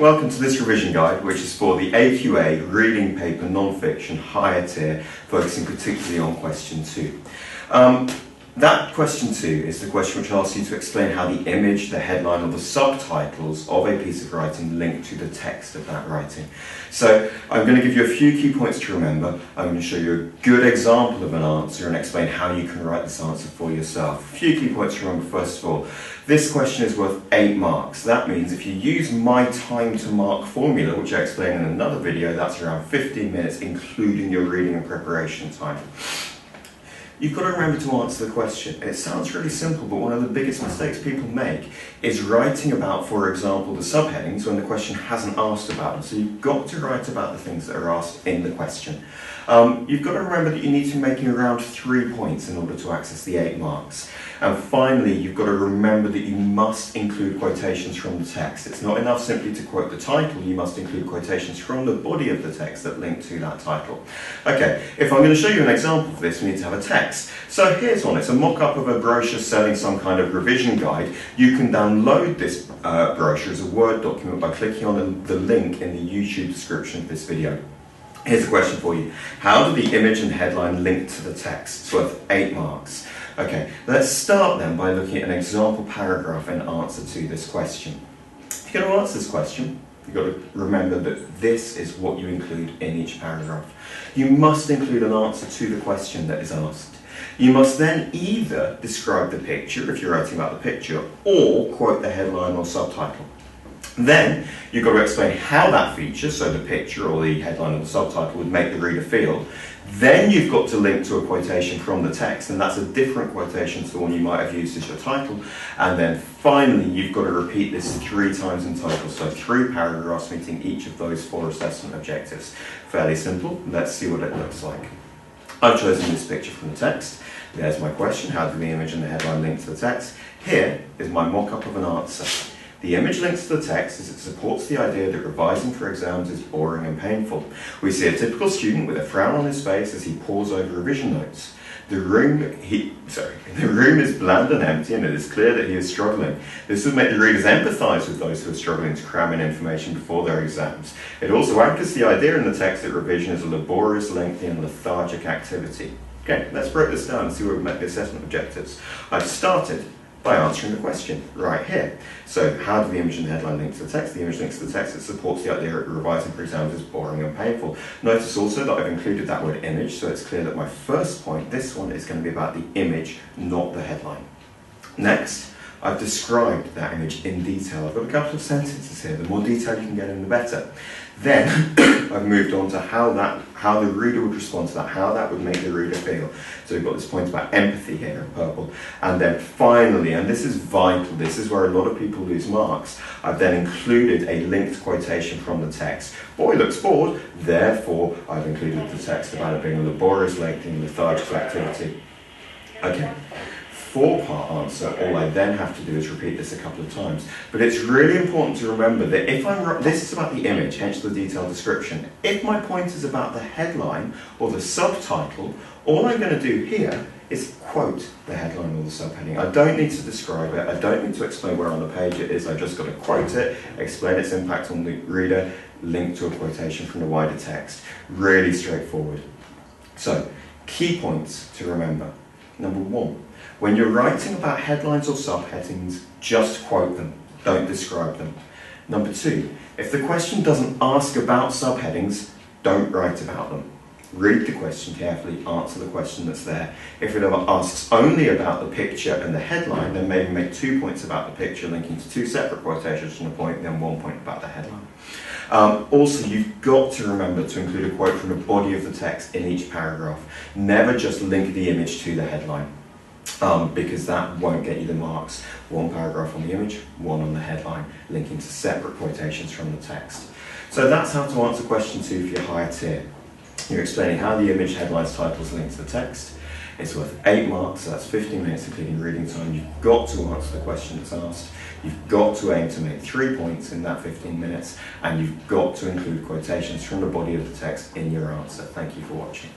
Welcome to this revision guide, which is for the AQA Reading Paper Non-Fiction Higher Tier, focusing particularly on question 2. That question 2 is the question which asks you to explain how the image, the headline or the subtitles of a piece of writing link to the text of that writing. So I'm going to give you a few key points to remember. I'm going to show you a good example of an answer and explain how you can write this answer for yourself. A few key points to remember first of all. This question is worth 8 marks. That means if you use my time to mark formula, which I explain in another video, that's around 15 minutes including your reading and preparation time. You've got to remember to answer the question. It sounds really simple, but one of the biggest mistakes people make is writing about, for example, the subheadings when the question hasn't asked about them. So you've got to write about the things that are asked in the question. You've got to remember that you need to be making around 3 points in order to access the 8 marks. And finally, you've got to remember that you must include quotations from the text. It's not enough simply to quote the title, you must include quotations from the body of the text that link to that title. Okay, if I'm going to show you an example of this, we need to have a text. So here's one, it's a mock-up of a brochure selling some kind of revision guide. You can download this brochure as a Word document by clicking on the link in the YouTube description of this video. Here's a question for you. How do the image and headline link to the text? It's worth 8 marks. Okay, let's start then by looking at an example paragraph in answer to this question. If you're going to answer this question, you've got to remember that this is what you include in each paragraph. You must include an answer to the question that is asked. You must then either describe the picture, if you're writing about the picture, or quote the headline or subtitle. Then you've got to explain how that feature, so the picture or the headline or the subtitle, would make the reader feel. Then you've got to link to a quotation from the text, and that's a different quotation to the one you might have used as your title. And then finally, you've got to repeat this 3 times in total, so 3 paragraphs meeting each of those 4 assessment objectives. Fairly simple. Let's see what it looks like. I've chosen this picture from the text. There's my question, how do the image and the headline link to the text? Here is my mock-up of an answer. The image links to the text as it supports the idea that revising for exams is boring and painful. We see a typical student with a frown on his face as he pores over revision notes. The room is bland and empty, and it is clear that he is struggling. This would make the readers empathise with those who are struggling to cram in information before their exams. It also anchors the idea in the text that revision is a laborious, lengthy and lethargic activity. Okay, let's break this down and see where we met the assessment objectives. I've started by answering the question right here. So how do the image and the headline link to the text? The image links to the text. It supports the idea that revising for exams is boring and painful. Notice also that I've included that word image, so it's clear that my first point, this one, is going to be about the image, not the headline. Next, I've described that image in detail. I've got a couple of sentences here. The more detail you can get in, the better. Then I've moved on to how the reader would respond to that, how that would make the reader feel. So we've got this point about empathy here in purple. And then finally, and this is vital, this is where a lot of people lose marks, I've then included a linked quotation from the text. Boy looks bored, therefore I've included the text about it being a laborious, lengthy and lethargic activity. Okay. 4-part answer, all I then have to do is repeat this a couple of times. But it's really important to remember that if this is about the image, hence the detailed description. If my point is about the headline or the subtitle, all I'm going to do here is quote the headline or the subheading. I don't need to describe it, I don't need to explain where on the page it is, I've just got to quote it, explain its impact on the reader, link to a quotation from the wider text. Really straightforward. So, key points to remember. Number 1. When you're writing about headlines or subheadings, just quote them, don't describe them. Number 2, if the question doesn't ask about subheadings, don't write about them. Read the question carefully, answer the question that's there. If it ever asks only about the picture and the headline, then maybe make 2 points about the picture linking to 2 separate quotations from the point, then 1 point about the headline. Also, you've got to remember to include a quote from the body of the text in each paragraph. Never just link the image to the headline. Because that won't get you the marks. 1 paragraph on the image, 1 on the headline, linking to separate quotations from the text. So that's how to answer question 2 for your higher tier. You're explaining how the image, headlines, titles link to the text. It's worth 8 marks, so that's 15 minutes including reading time. You've got to answer the question that's asked. You've got to aim to make 3 points in that 15 minutes, and you've got to include quotations from the body of the text in your answer. Thank you for watching.